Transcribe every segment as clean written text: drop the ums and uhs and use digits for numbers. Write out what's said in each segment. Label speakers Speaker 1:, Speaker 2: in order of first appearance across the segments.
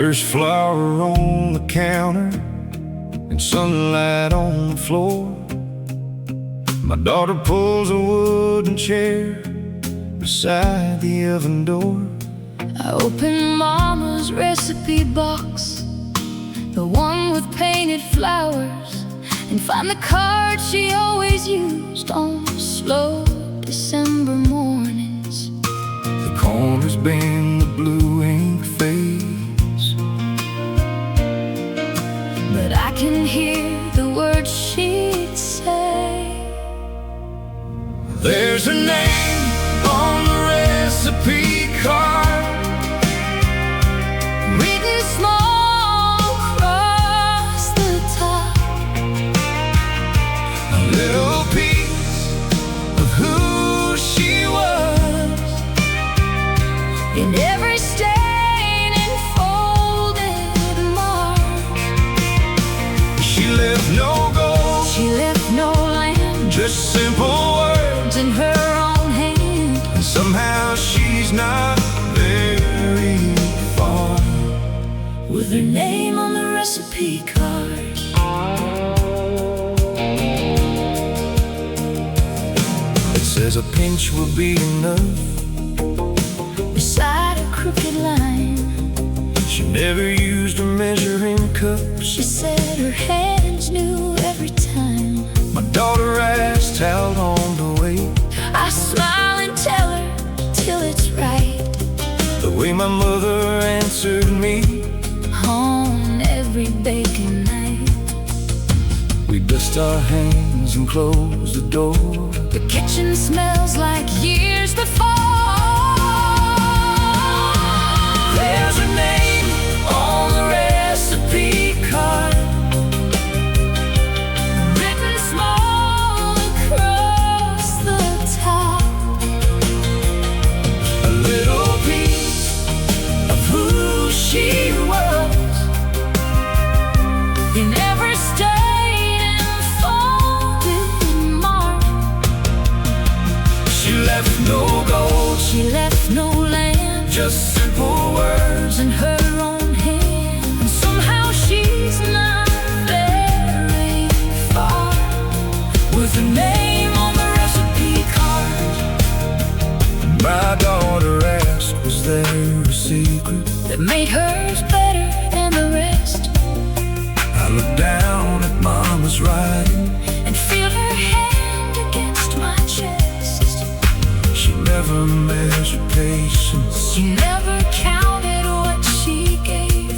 Speaker 1: There's flour on the counter and sunlight on the floor. My daughter pulls a wooden chair beside the oven door.
Speaker 2: I open Mama's recipe box, the one with painted flowers, and find the card she always used on slow December mornings.
Speaker 1: The corners bend, the blue ink fades,
Speaker 2: but I can hear the words she'd say.
Speaker 1: There's a name on the recipe card,
Speaker 2: written small across the top.
Speaker 1: a little piece of who she was,
Speaker 2: In every stain and folded mark.
Speaker 1: She left no gold,
Speaker 2: She left no land,
Speaker 1: just simple words,
Speaker 2: in her own hand.
Speaker 1: and somehow she's not very far.
Speaker 2: With her name on the recipe card.
Speaker 1: It says a pinch will be enough.
Speaker 2: Beside a crooked line,
Speaker 1: She never used a measuring cup.
Speaker 2: she said her hands knew every time.
Speaker 1: My daughter asked how long to wait.
Speaker 2: I smile and tell her till it's right.
Speaker 1: The way my mother answered me,
Speaker 2: On every baking night,
Speaker 1: we dust our hands and close the door.
Speaker 2: the kitchen smells like years before.
Speaker 1: There's a name on the recipe card,
Speaker 2: Written small across the top.
Speaker 1: a little piece of who she was,
Speaker 2: In every stain and folded mark.
Speaker 1: she left no gold,
Speaker 2: She left no land,
Speaker 1: just simple words,
Speaker 2: in her own hand. And somehow she's not very far.
Speaker 1: with a name on the recipe card. My daughter asked, was there a secret?
Speaker 2: That made hers better than the rest.
Speaker 1: I looked down at Mama's writing.
Speaker 2: And feel her hand against my chest.
Speaker 1: She never measured patience.
Speaker 2: She never counted what she gave.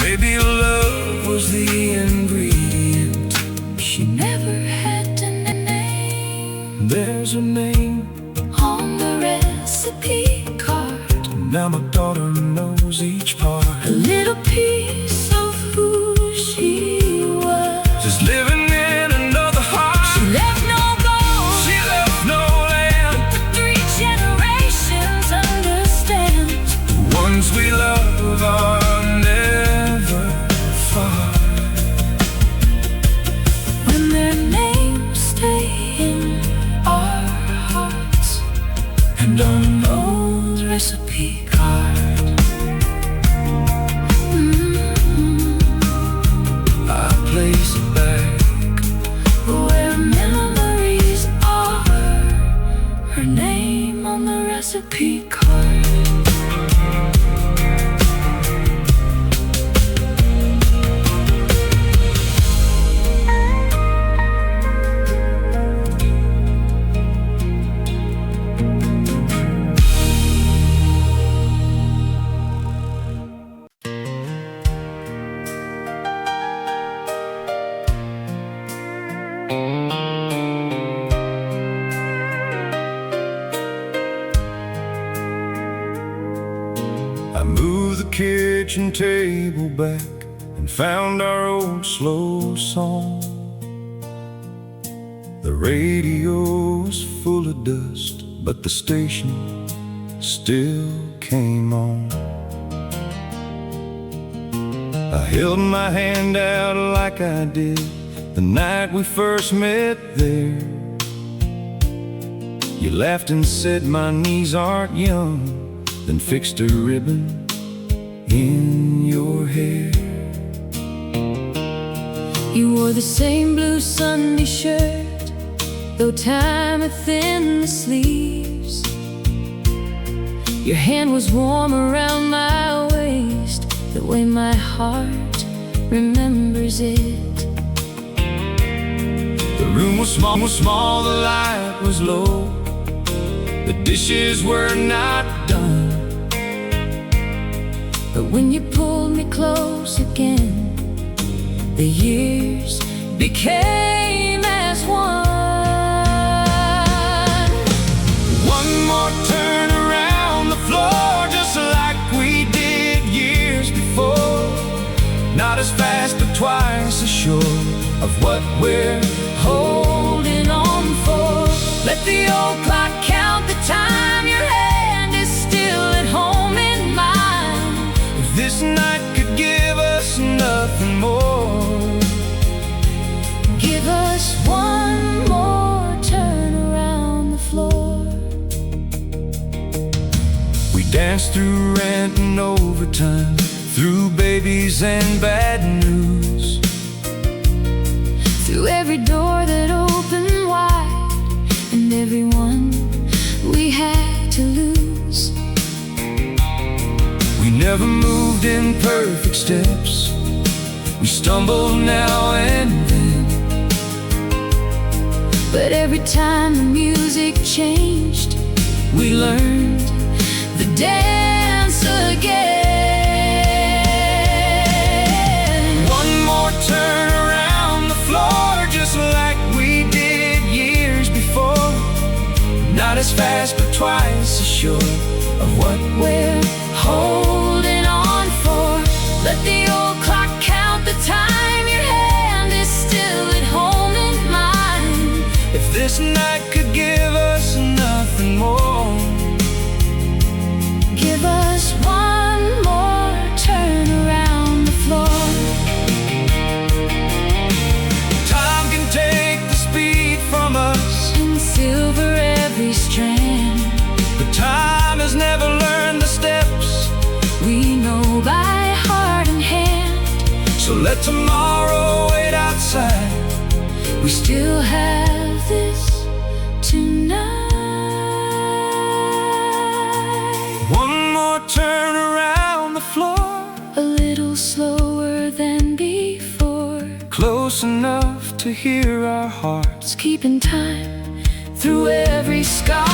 Speaker 1: Maybe love was the ingredient.
Speaker 2: She never had to name
Speaker 1: There's a name,
Speaker 2: on the recipe card.
Speaker 1: now my daughter knows each part.
Speaker 2: A little piece of who she was.
Speaker 1: Just living in another heart.
Speaker 2: She left no gold,
Speaker 1: She left no land.
Speaker 2: but 3 generations understand.
Speaker 1: The ones we love are never far.
Speaker 2: When their names stay in our hearts,
Speaker 1: And on
Speaker 2: old recipe card.
Speaker 1: I place it back.
Speaker 2: Where memories are, her name on the recipe card.
Speaker 1: I moved the kitchen table back and found our old slow song. The radio was full of dust, but the station still came on. I held my hand out like I did the night we first met there. You laughed and said my knees aren't young, then fixed a ribbon in your hair.
Speaker 2: You wore the same blue Sunday shirt, though time had thinned the sleeves. Your hand was warm around my waist, the way my heart remembers it.
Speaker 1: The room was small, the light was low, the dishes were not done.
Speaker 2: But when you pulled me close again, the years became as one.
Speaker 1: One more turn around the floor, just like we did years before. Not as fast, but twice as sure of what we're
Speaker 2: Holding on for. Let the old clock count the time. Your hand is still at home in mine.
Speaker 1: If this night could give us nothing more,
Speaker 2: give us one more turn around the floor.
Speaker 1: we danced through rent and overtime, through babies and bad news,
Speaker 2: Through every door that opened wide, and everyone we had to lose.
Speaker 1: we never moved in perfect steps, we stumbled now and then.
Speaker 2: But every time the music changed, we learned the dance again.
Speaker 1: One more turn around the floor, just like we did years before. Not as fast, but twice as sure of what
Speaker 2: We're holding on for. Let the old clock count the time. Your hand is still at home in mine.
Speaker 1: If this night could give us nothing more,
Speaker 2: give us one more turn around the floor.
Speaker 1: time can take the speed from us,
Speaker 2: And silver every strand.
Speaker 1: but time has never learned the steps.
Speaker 2: We know by heart and hand.
Speaker 1: So let tomorrow wait outside.
Speaker 2: We still have this tonight.
Speaker 1: One more turn around the floor,
Speaker 2: A little slower than before,
Speaker 1: close enough to hear our hearts
Speaker 2: keeping time through every scar.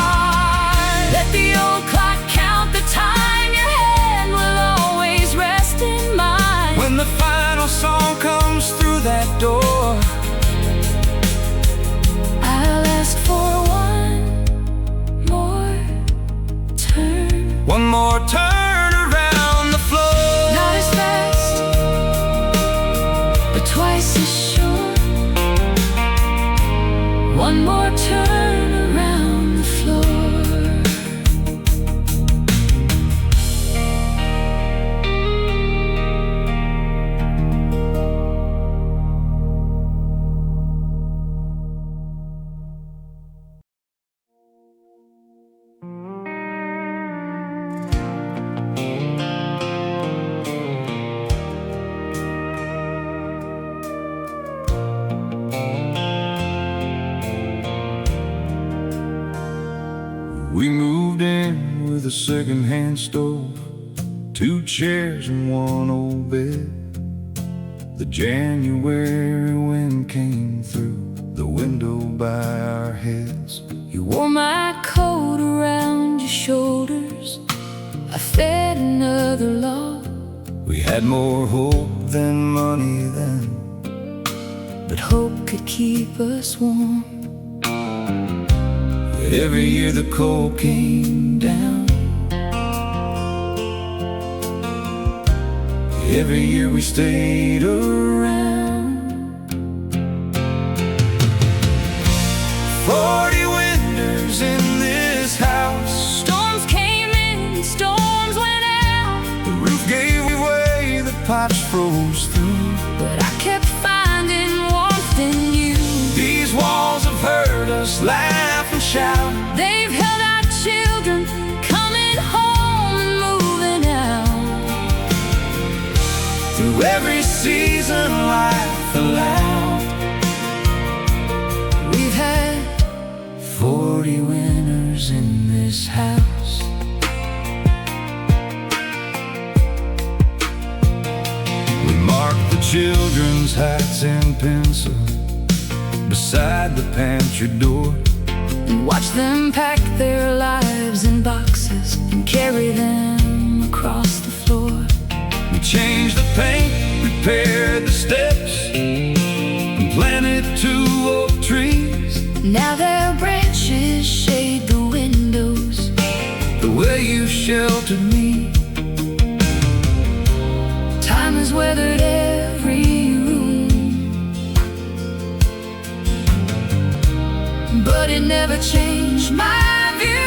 Speaker 2: Let the old clock count the time. Your hand will always rest in mine.
Speaker 1: when the final song comes through that door.
Speaker 2: I'll ask for one more turn.
Speaker 1: One more turn around the floor.
Speaker 2: Not as fast, but twice as sure. One more turn around the floor.
Speaker 1: We moved in with a second-hand stove, 2 chairs and 1 old bed. The January wind came through the window by our heads.
Speaker 2: You wore my coat around your shoulders. I fed another log.
Speaker 1: We had more hope than money then,
Speaker 2: But hope could keep us warm.
Speaker 1: every year the cold came down. Every year we stayed around. 40 winters in this house.
Speaker 2: Storms came in, storms went out.
Speaker 1: The roof gave way, the pipes froze through.
Speaker 2: But I kept finding warmth in you.
Speaker 1: These walls have heard us laugh and shout.
Speaker 2: They've held our children coming home and moving out.
Speaker 1: through every season life allowed.
Speaker 2: We've had
Speaker 1: 40 winters in this house. We mark the children's hats in pencil beside the pantry door,
Speaker 2: and watch them pack their lives in boxes and carry them across the floor.
Speaker 1: we changed the paint, repaired the steps, and planted 2 oak trees.
Speaker 2: Now their branches shade the windows
Speaker 1: The way you sheltered me,
Speaker 2: time has weathered every room, but it never changed my view.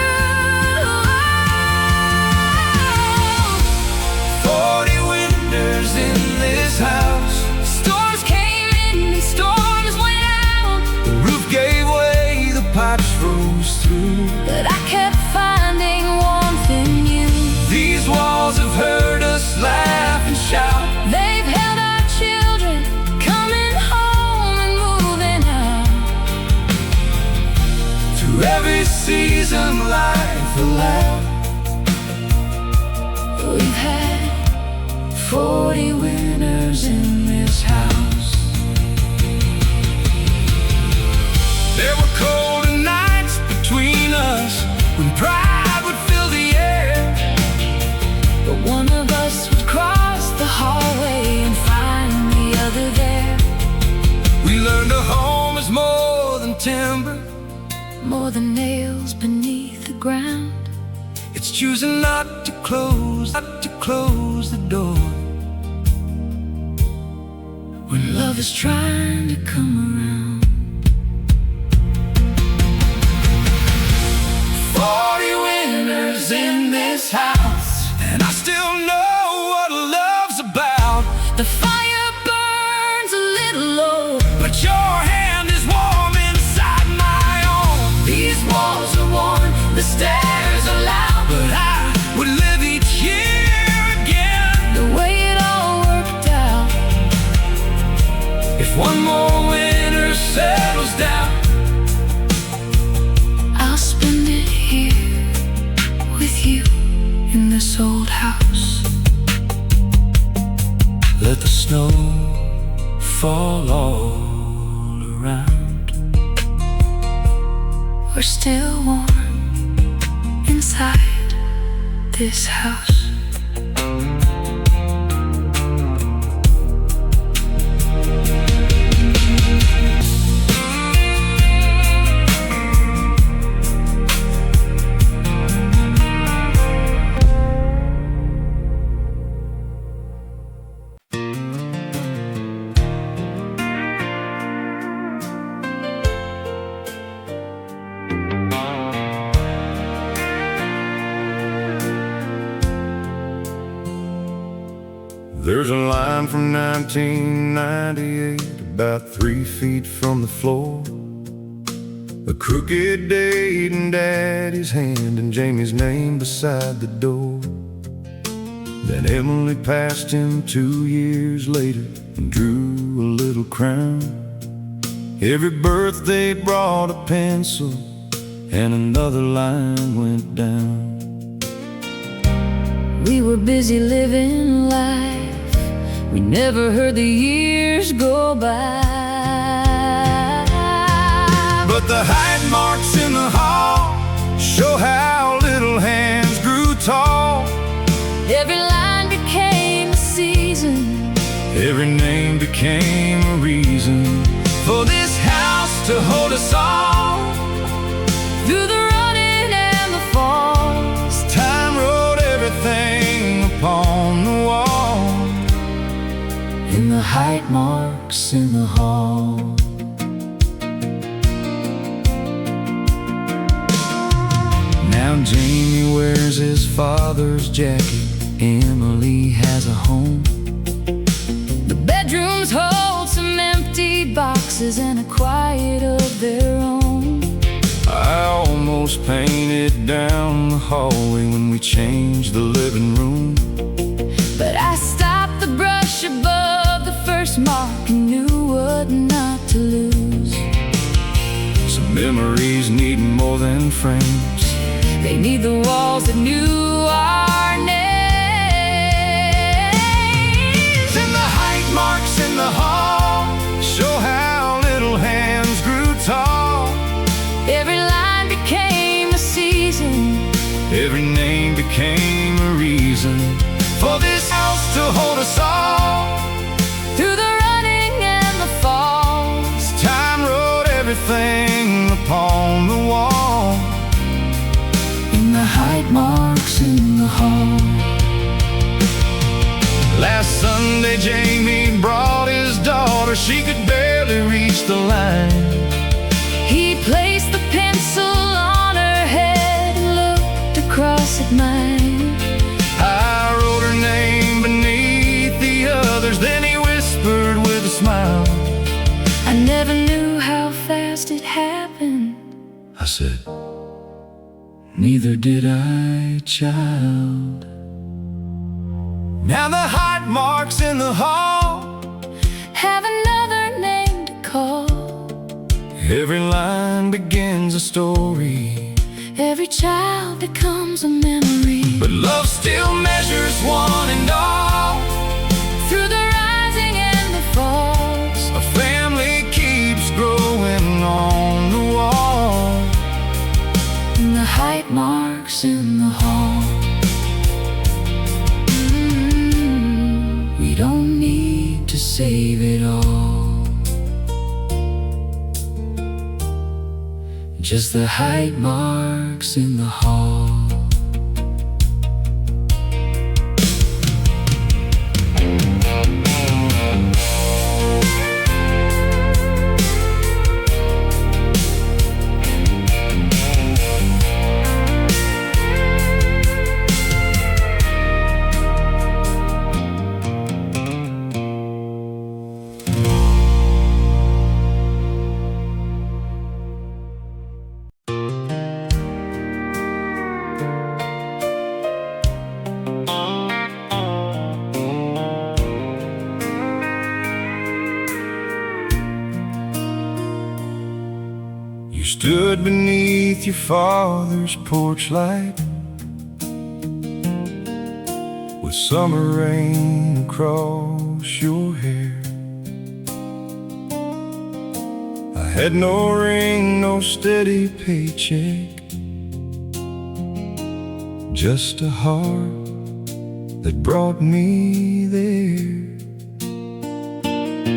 Speaker 1: 40 winters in this house.
Speaker 2: Storms came in and storms went out,
Speaker 1: The roof gave way, the pipes froze through.
Speaker 2: but I kept finding warmth in you.
Speaker 1: These walls have heard us laugh and shout.
Speaker 2: They've held our children coming home and moving out.
Speaker 1: Through every season life allowed.
Speaker 2: We've had 40 winters in this house.
Speaker 1: There were colder nights between us when pride would fill the air.
Speaker 2: But one of us would cross the hallway and find the other there.
Speaker 1: We learned a home is more than timber.
Speaker 2: More than nails beneath the ground.
Speaker 1: It's choosing not to close the door
Speaker 2: When love is trying to come around.
Speaker 1: 40 winters in this house, and I still know what love's about.
Speaker 2: The fire burns a little low,
Speaker 1: But your hand is warm inside my own.
Speaker 2: these walls are worn, the stairs are loud,
Speaker 1: But I would live each year again
Speaker 2: the way it all worked out.
Speaker 1: if one more winter settles down.
Speaker 2: I'll spend it here with you in this old house.
Speaker 1: Let the snow fall all around.
Speaker 2: We're still warm inside this house.
Speaker 1: There's a line from 1998 about 3 feet from the floor. A crooked date in Daddy's hand and Jamie's name beside the door. Then Emily passed him 2 years later and drew a little crown. Every birthday brought a pencil and another line went down.
Speaker 2: We were busy living life, we never heard the years go by.
Speaker 1: But the height marks in the hall show how little hands grew tall.
Speaker 2: Every line became a season,
Speaker 1: Every name became a reason for this house to hold us all.
Speaker 2: through the running and the falls.
Speaker 1: Time wrote everything upon the wall,
Speaker 2: In the height marks in the hall.
Speaker 1: Now Jamie wears his father's jacket, Emily has a home.
Speaker 2: The bedrooms hold some empty boxes and a quiet of their own.
Speaker 1: I almost painted down the hallway when we changed the living room.
Speaker 2: But I stopped the brush above birthmark and knew what not to lose.
Speaker 1: Some memories need more than frames.
Speaker 2: They need the walls that knew our names.
Speaker 1: And the height marks in the hall show how little hands grew tall.
Speaker 2: Every line became a season,
Speaker 1: Every name became a reason for this house to hold us all.
Speaker 2: through the running and the falls.
Speaker 1: Time wrote everything upon the wall.
Speaker 2: In the height marks in the hall.
Speaker 1: Last Sunday Jamie brought his daughter. She could barely reach the line.
Speaker 2: He placed the pencil on her head and looked across at mine.
Speaker 1: I wrote her name beneath the others. Then he whispered with a smile,
Speaker 2: I never knew how fast it happened.
Speaker 1: I said, neither did I, child. Now the height marks in the hall
Speaker 2: Have another name to call.
Speaker 1: every line begins a story,
Speaker 2: Every child becomes a memory.
Speaker 1: but love still measures one and all.
Speaker 2: Through the rising and the falls.
Speaker 1: A family keeps growing on the wall.
Speaker 2: And the height marks in the hall. We don't need to save it all. Just the height marks in the hall.
Speaker 1: You stood beneath your father's porch light with summer rain across your hair. I had no ring, no steady paycheck, just a heart that brought me there.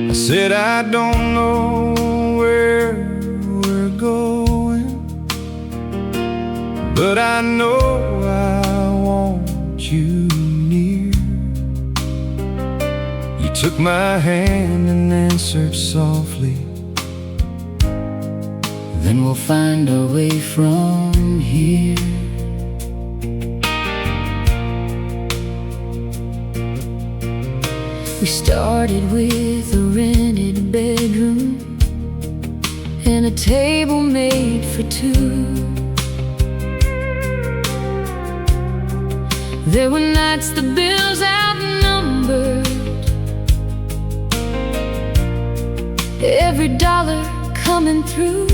Speaker 1: I said, I don't know where we're going, but I know I want you near. You took my hand and answered softly,
Speaker 2: Then we'll find our way from here. We started with a rented bedroom and a table made for two. There were nights the bills outnumbered, every dollar coming through.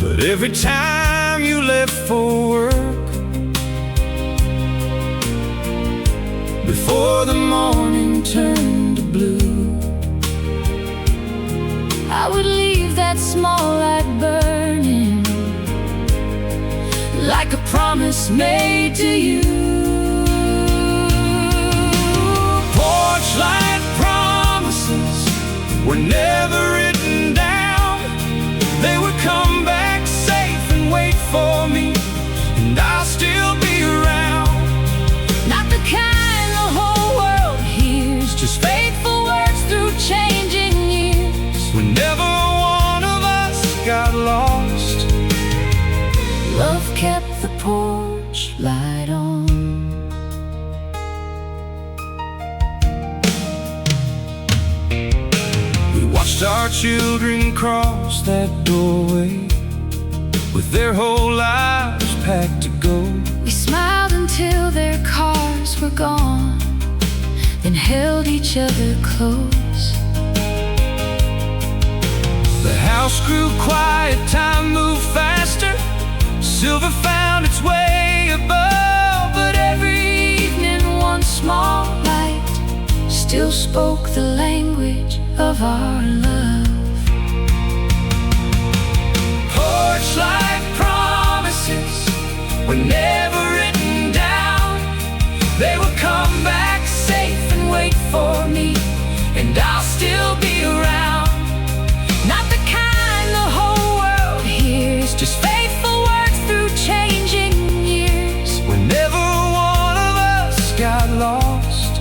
Speaker 1: but every time you left for work,
Speaker 2: Before the morning turned to blue, I would leave that small light burning, like a promise made to you.
Speaker 1: porch light promises were never written down. They would come back safe and wait for me, and I'll still be around.
Speaker 2: Not the kind the whole world hears, just faithful words through changing years.
Speaker 1: Whenever one of us got lost,
Speaker 2: Love kept the porch light on.
Speaker 1: we watched our children cross that doorway with their whole lives packed to go.
Speaker 2: We smiled until their cars were gone, then held each other close.
Speaker 1: The house grew quiet, time moved faster. Silver found its way above, but every evening one small light still spoke the language of our love. Porch light promises were never written down. They would come back safe and wait for me, and I'll still be around. Not the kind the whole world hears, just faithful words through changing years. Whenever one of us got lost,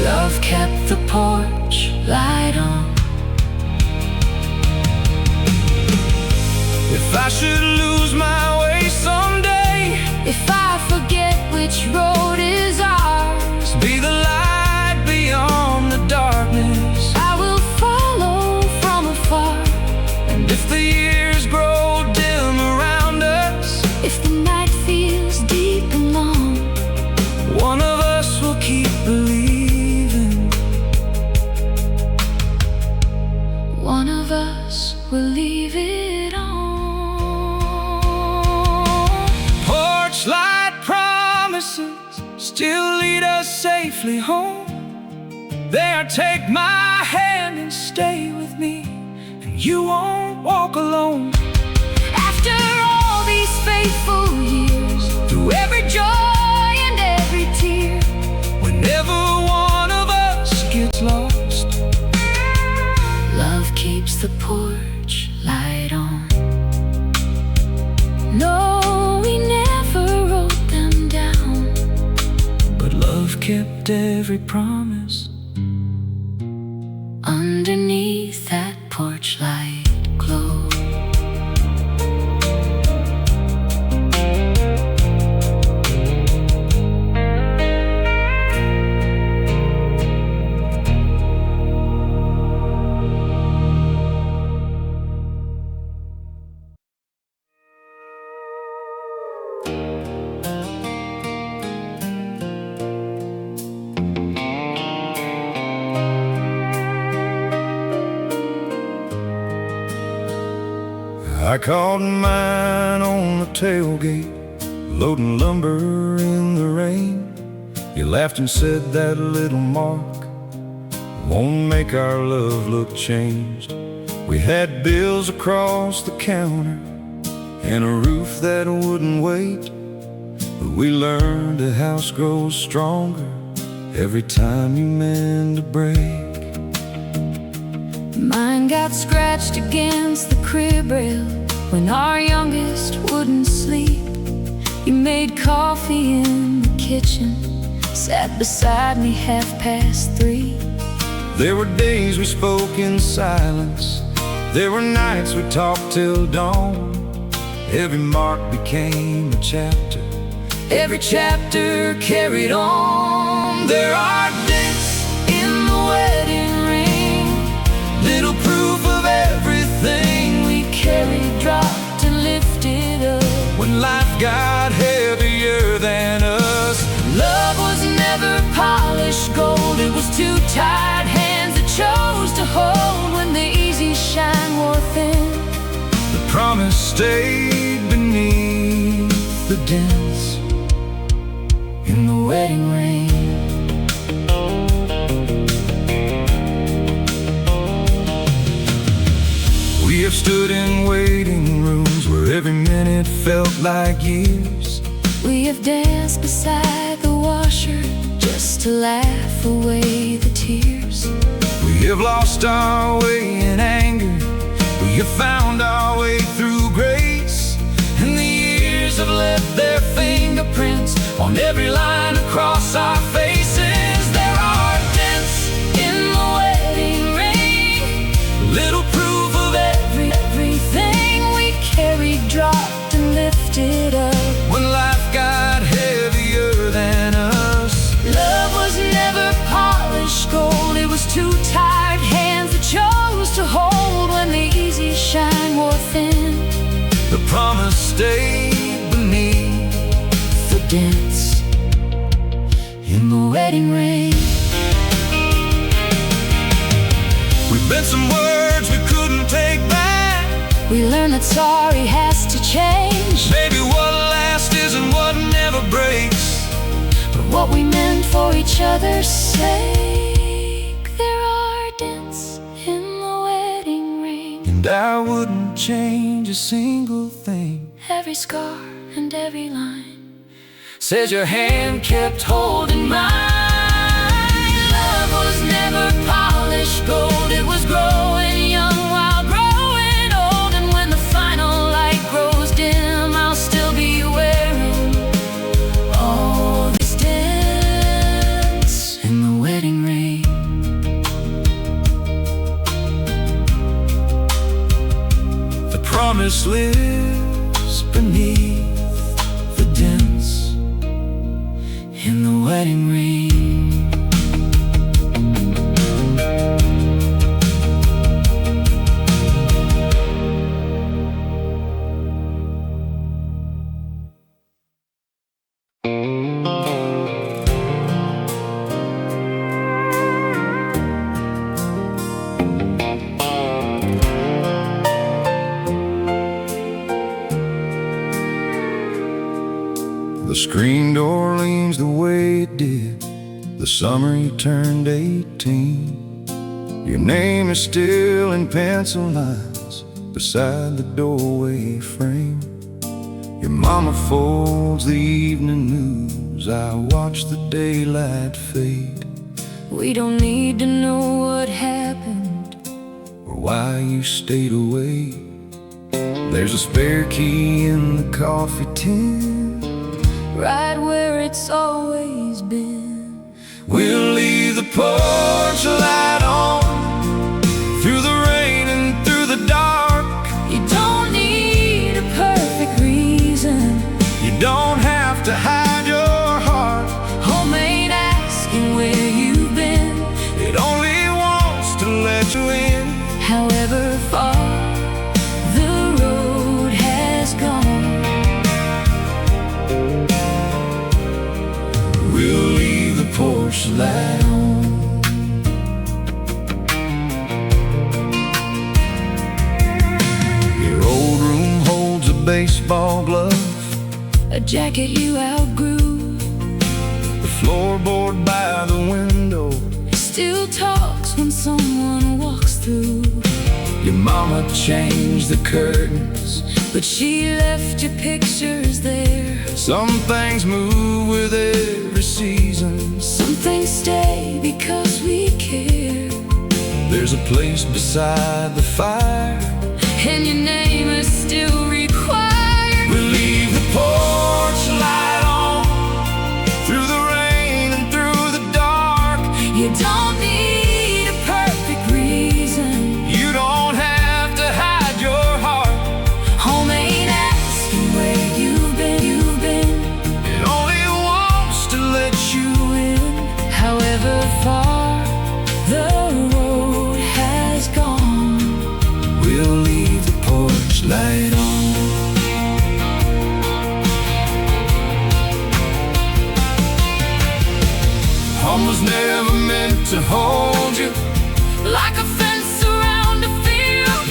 Speaker 1: love kept the porch light on. If I should lose my way someday,
Speaker 2: If I forget which road is ours,
Speaker 1: be the light beyond the darkness.
Speaker 2: I will follow from afar.
Speaker 1: And if the years grow dim around us,
Speaker 2: If the night feels deep and long,
Speaker 1: one of us will keep believing.
Speaker 2: one of us will leave it on.
Speaker 1: Porch light promises still lead us safely home. There, take my hand and stay with me, and you won't walk alone.
Speaker 2: After all these faithful years,
Speaker 1: Through every joy and every tear, whenever one of us gets lost,
Speaker 2: love keeps the porch light on. No, we never wrote them down,
Speaker 1: but love kept every promise
Speaker 2: underneath that porch light glow.
Speaker 1: I caught mine on the tailgate, loading lumber in the rain. You laughed and said that little mark won't make our love look changed. We had bills across the counter and a roof that wouldn't wait, but we learned a house grows stronger every time you mend a break.
Speaker 2: Mine got scratched against the crib rail when our youngest wouldn't sleep. You made coffee in the kitchen, sat beside me 3:30.
Speaker 1: There were days we spoke in silence, there were nights we talked till dawn. Every mark became a chapter, every chapter carried on. There are dents in the wedding ring, little proof of everything we carried, dropped and lifted up when life got heavier than us. Love was never polished gold, it was two tired hands that chose to hold when the easy shine wore thin. The promise stayed beneath the dents in the wedding ring. We have stood in waiting rooms where every minute felt like years.
Speaker 2: We have danced beside the washer just to laugh away the tears.
Speaker 1: We have lost our way in anger, we have found our way through grace, and the years have left their fingerprints on every line across our faces. There are dents in the wedding ring, little proof of everything we carried, dropped and lifted up when life got heavier than us.
Speaker 2: Love was never polished gold, it was two tired hands that chose to hold when the easy shine wore thin.
Speaker 1: The promise stayed beneath
Speaker 2: The dents in the wedding ring.
Speaker 1: some words we couldn't take back.
Speaker 2: We learned that sorry has to change.
Speaker 1: Maybe what lasts isn't what never breaks,
Speaker 2: but what we meant for each other's sake. There are dents in the wedding ring,
Speaker 1: and I wouldn't change a single thing.
Speaker 2: Every scar and every line
Speaker 1: says your hand kept holding mine.
Speaker 2: Love was never polished gold. It was growing young while growing old. And when the final light grows dim, I'll still be wearing all these dents in the wedding ring.
Speaker 1: The promise lives beneath the dents in the wedding ring. The screen door leans the way it did the summer you turned 18. Your name is still in pencil lines beside the doorway frame. Your mama folds the evening news. I watch the daylight fade.
Speaker 2: We don't need to know what happened
Speaker 1: or why you stayed away. There's a spare key in the coffee tin,
Speaker 2: right where it's always been.
Speaker 1: We'll leave the porch light on through the rain and through the dark.
Speaker 2: You don't need a perfect reason.
Speaker 1: You don't have to hide your heart.
Speaker 2: Homemade asking where you've been.
Speaker 1: It only wants to let you in.
Speaker 2: However far the road has gone,
Speaker 1: we'll leave the porch light on. Your old room holds a baseball glove,
Speaker 2: a jacket you outgrew.
Speaker 1: The floorboard by the window
Speaker 2: still talks when someone walks through.
Speaker 1: Your mama changed the curtains,
Speaker 2: but she left your pictures there.
Speaker 1: Some things move with every season.
Speaker 2: Some things stay because we care.
Speaker 1: There's a place beside the fire,
Speaker 2: and your name is still required.
Speaker 1: We'll leave the porch light on through the rain and through the dark.
Speaker 2: You don't need a perfect reason.
Speaker 1: You don't have to hide your heart.
Speaker 2: Home ain't asking where you've been.
Speaker 1: It only wants to let you in.
Speaker 2: However far the road has gone,
Speaker 1: we'll leave the porch light on. Home was never meant to hold you
Speaker 2: like a fence around a field.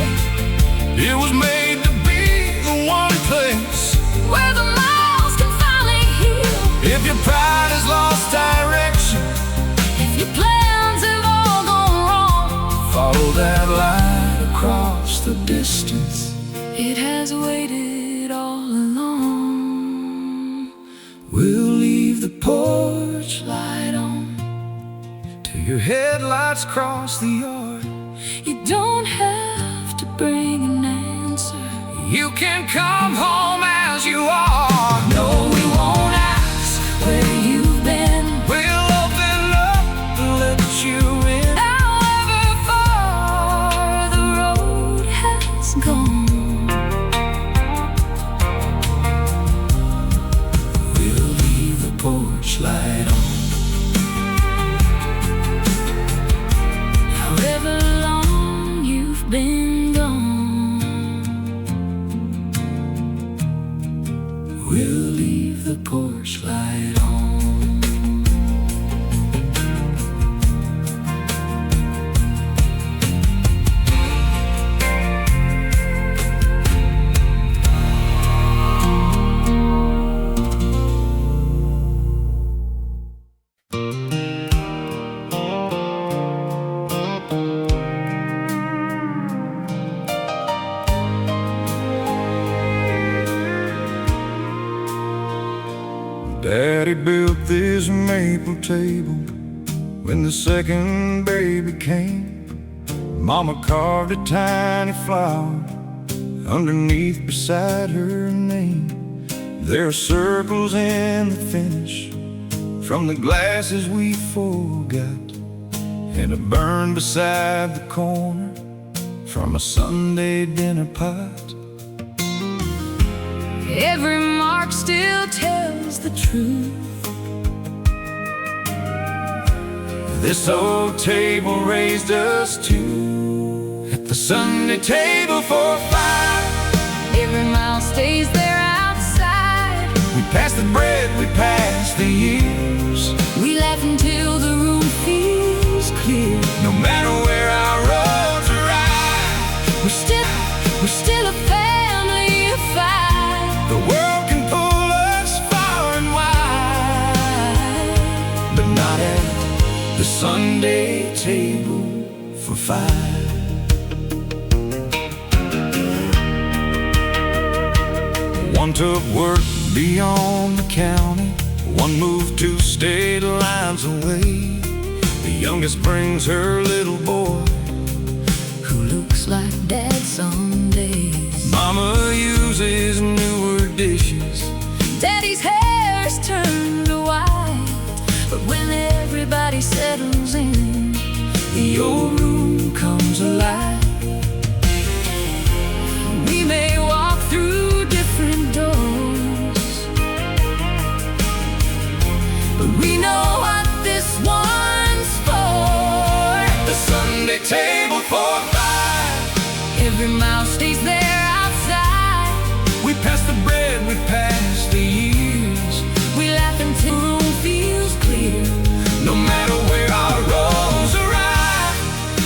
Speaker 1: It was made to be the one place
Speaker 2: where the miles can finally heal.
Speaker 1: If your pride has lost direction,
Speaker 2: if your plans have all gone wrong,
Speaker 1: follow that light across the distance.
Speaker 2: It has waited all along.
Speaker 1: We'll leave the porch light on till your headlights cross the yard.
Speaker 2: You don't have to bring an answer.
Speaker 1: You can come home as you are.
Speaker 2: No, we won't ask where you've been.
Speaker 1: We'll open up and let you in.
Speaker 2: However far the road has gone,
Speaker 1: we'll leave the porch light on.
Speaker 2: however long you've been gone.
Speaker 1: Daddy built this maple table when the second baby came. Mama carved a tiny flower underneath beside her name. There are circles in the finish from the glasses we forgot, and a burn beside the corner from a Sunday dinner pot.
Speaker 2: Every mark still tells the truth.
Speaker 1: This old table raised us two at the Sunday table for five.
Speaker 2: Every mile stays there outside.
Speaker 1: We pass the bread, we pass the years.
Speaker 2: We laugh until the room feels clear.
Speaker 1: No matter where our roads arrive,
Speaker 2: we're still a family of five.
Speaker 1: the world can pull us far and wide, but not at the Sunday table for five. One took work beyond the county, one moved 2 state lines away. The youngest brings her little boy
Speaker 2: Who looks like Dad some days.
Speaker 1: Mama uses newer dishes.
Speaker 2: Daddy's hair's turned to white. But when everybody settles in,
Speaker 1: The old room comes alive.
Speaker 2: we may walk through different doors, but we know what this one's for.
Speaker 1: The Sunday table for five.
Speaker 2: Every mouth stays there outside.
Speaker 1: We pass the bread, we pass the years.
Speaker 2: We laugh until the room feels clear.
Speaker 1: No matter where our roads arrive,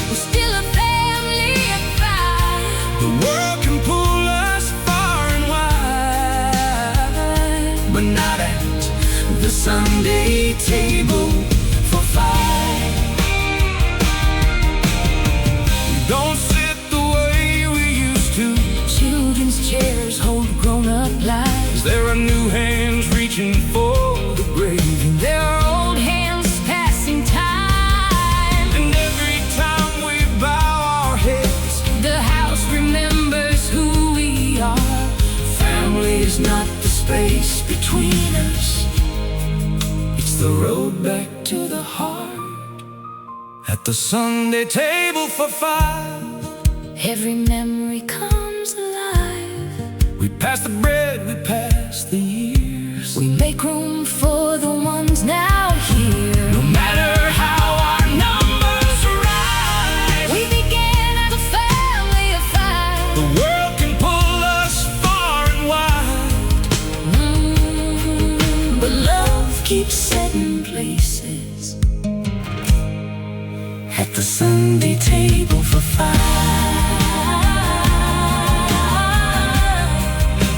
Speaker 2: We're still a family of five.
Speaker 1: the world can pull us far and wide, but not at the Sunday table for five. We don't sit the way we used to.
Speaker 2: Children's chairs hold grown-up lives.
Speaker 1: There are new hands reaching for the grave.
Speaker 2: There are old hands passing time.
Speaker 1: And every time we bow our heads,
Speaker 2: The house remembers who we are.
Speaker 1: family is not the space between us, it's the road back to the heart. At the Sunday table for five,
Speaker 2: Every memory comes alive.
Speaker 1: we pass the bread, we pass the years.
Speaker 2: We make room for the ones now here.
Speaker 1: No matter how our numbers rise,
Speaker 2: We began as a family of five.
Speaker 1: the world can pull us far and wide,
Speaker 2: But love keeps setting places
Speaker 1: at the Sunday table for five.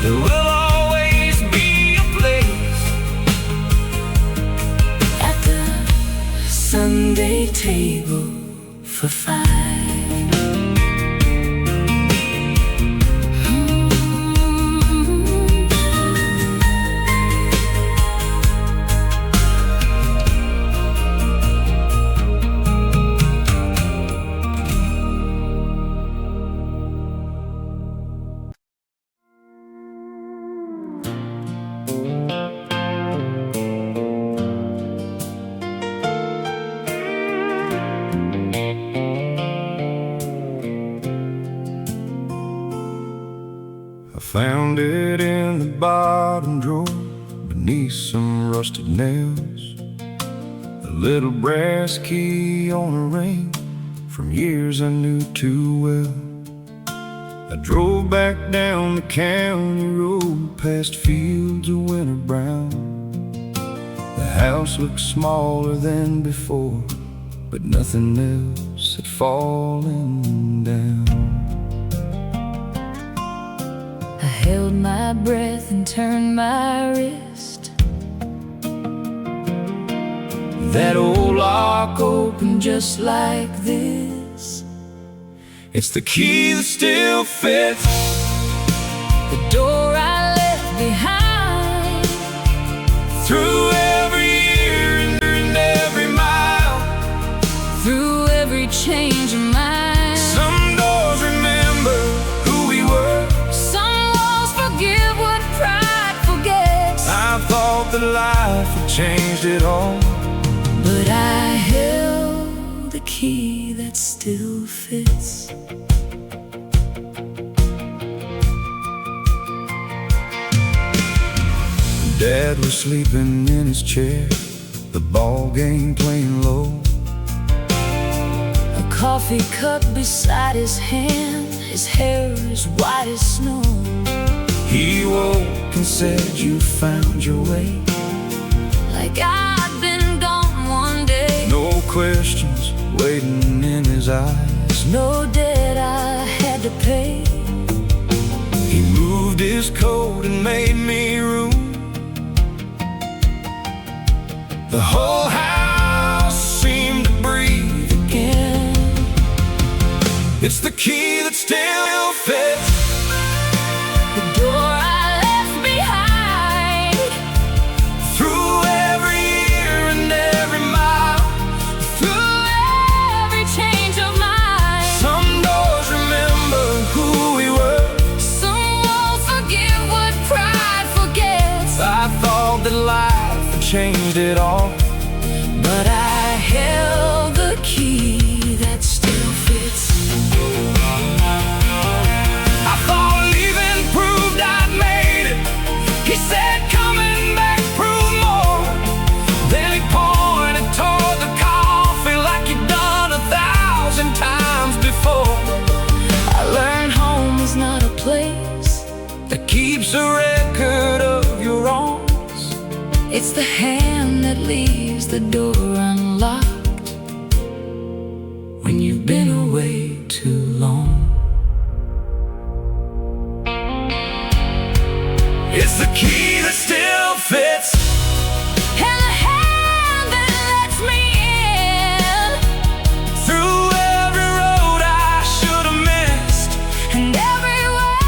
Speaker 1: There will always be a place
Speaker 2: at the
Speaker 1: Sunday table for five. I found it in the bottom drawer beneath some rusted nails, a little brass key on a ring from years I knew too well. I drove back down the county road past fields of winter brown. The house looked smaller than before, but nothing else had fallen down.
Speaker 2: I held my breath and turned my wrist.
Speaker 1: That old lock opened just like this. It's the key that still fits.
Speaker 2: The door I left behind.
Speaker 1: Through
Speaker 2: change your mind.
Speaker 1: Some doors remember who we were.
Speaker 2: Some walls forgive what pride forgets.
Speaker 1: I thought that life had changed it all,
Speaker 2: but I held the key that still fits.
Speaker 1: Dad was sleeping in his chair, the ball game playing low.
Speaker 2: A coffee cup beside his hand, his hair as white as snow.
Speaker 1: He woke and said, "You found your way."
Speaker 2: Like I'd been gone one day.
Speaker 1: No questions waiting in his eyes,
Speaker 2: no debt I had to pay.
Speaker 1: He moved his coat and made me room. The whole house seemed to breathe again. It's the key that still fits.
Speaker 2: The door I left behind.
Speaker 1: Through every year and every mile.
Speaker 2: Through every change of mind.
Speaker 1: Some doors remember who we were.
Speaker 2: Some walls forgive what pride forgets.
Speaker 1: I thought that life had changed it all,
Speaker 2: but I held the key that still fits.
Speaker 1: I thought leaving proved I'd made it. He said coming back proved more. Then he pointed toward the coffee like he'd done 1,000 times before.
Speaker 2: I learned home is not a place
Speaker 1: that keeps a record of your wrongs.
Speaker 2: It's the hand that leaves the door unlocked
Speaker 1: when you've been away too long. It's the key that still fits.
Speaker 2: And the hand that lets me in.
Speaker 1: Through every road I should have missed,
Speaker 2: and everywhere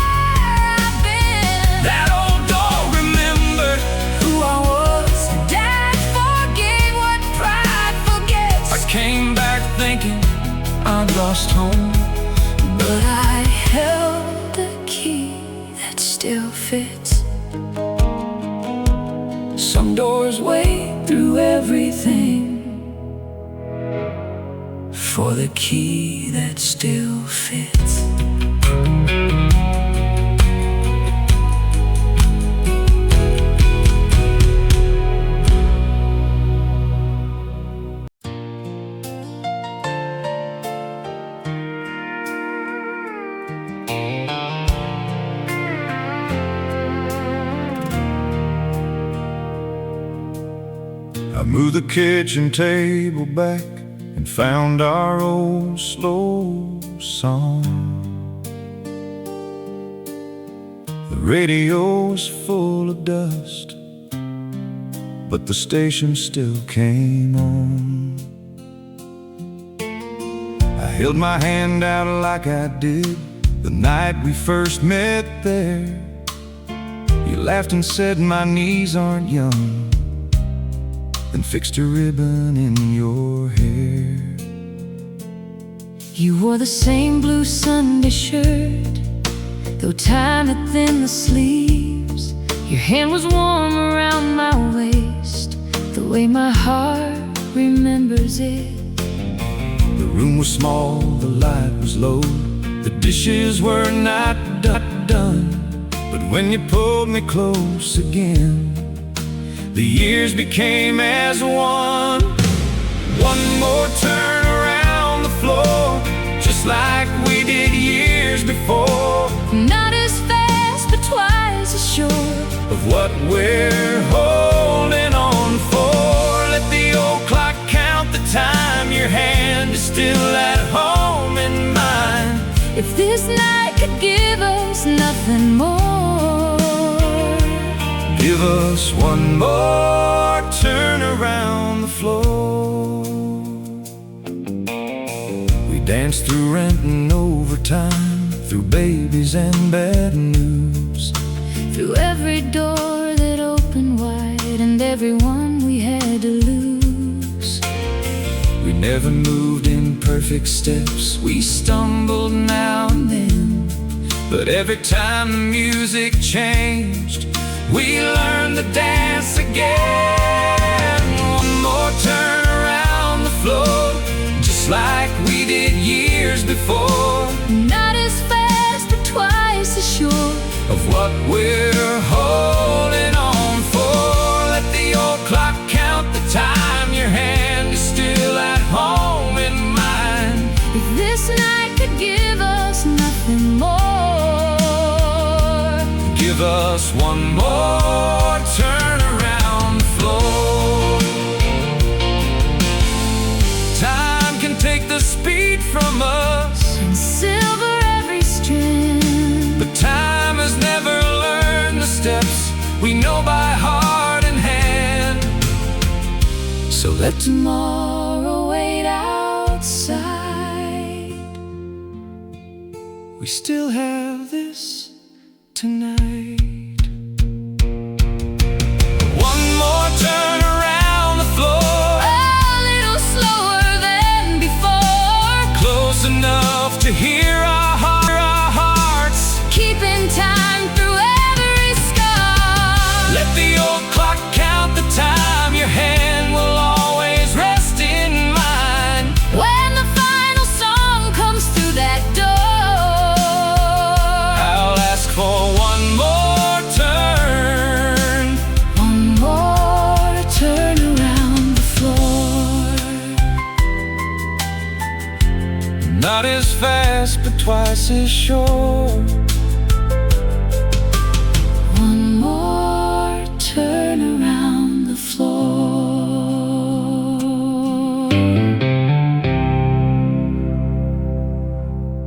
Speaker 2: I've been.
Speaker 1: that old door remembered who I was.
Speaker 2: Dad forgave what pride forgets.
Speaker 1: I came back thinking I'd lost home,
Speaker 2: but I held the key that still fits.
Speaker 1: some doors wait through everything for the key that still fits. I moved the kitchen table back and found our old slow song. The radio was full of dust, but the station still came on. I held my hand out like I did the night we first met there. You laughed and said my knees aren't young, and fixed a ribbon in your hair.
Speaker 2: You wore the same blue Sunday shirt, though time had thinned the sleeves. Your hand was warm around my waist, the way my heart remembers it.
Speaker 1: The room was small, the light was low, the dishes were not done. But when you pulled me close again, the years became as one. One more turn around the floor, just like we did years before.
Speaker 2: Not as fast, but twice as sure
Speaker 1: of what we're holding on for. Let the old clock count the time. Your hand is still at home in mine.
Speaker 2: If this night could give us nothing more,
Speaker 1: give us one more turn around the floor. We danced through rent and overtime, through babies and bad news,
Speaker 2: through every door that opened wide and everyone we had to lose.
Speaker 1: We never moved in perfect steps. We stumbled now and then, but every time the music changed, we learned to dance again. One more turn around the floor, just like we did years before.
Speaker 2: Not as fast, but twice as sure
Speaker 1: of what we're holding on for. Let the old clock count the time. Your hand is still at home in mine.
Speaker 2: If this night could give us nothing more,
Speaker 1: give us one more turn around the floor. Time can take the speed from us
Speaker 2: and silver every strand,
Speaker 1: but time has never learned the steps we know by heart and hand. So let
Speaker 2: tomorrow wait outside.
Speaker 1: We still have this tonight. One more turn around the floor,
Speaker 2: a little slower than before,
Speaker 1: close enough to hear our hearts
Speaker 2: keeping time through every scar.
Speaker 1: Let the old clock count the time. Your hand will always rest in mine.
Speaker 2: When the final song comes through that door,
Speaker 1: I'll ask for one more turn.
Speaker 2: one more turn around the floor.
Speaker 1: Not as fast, but twice as sure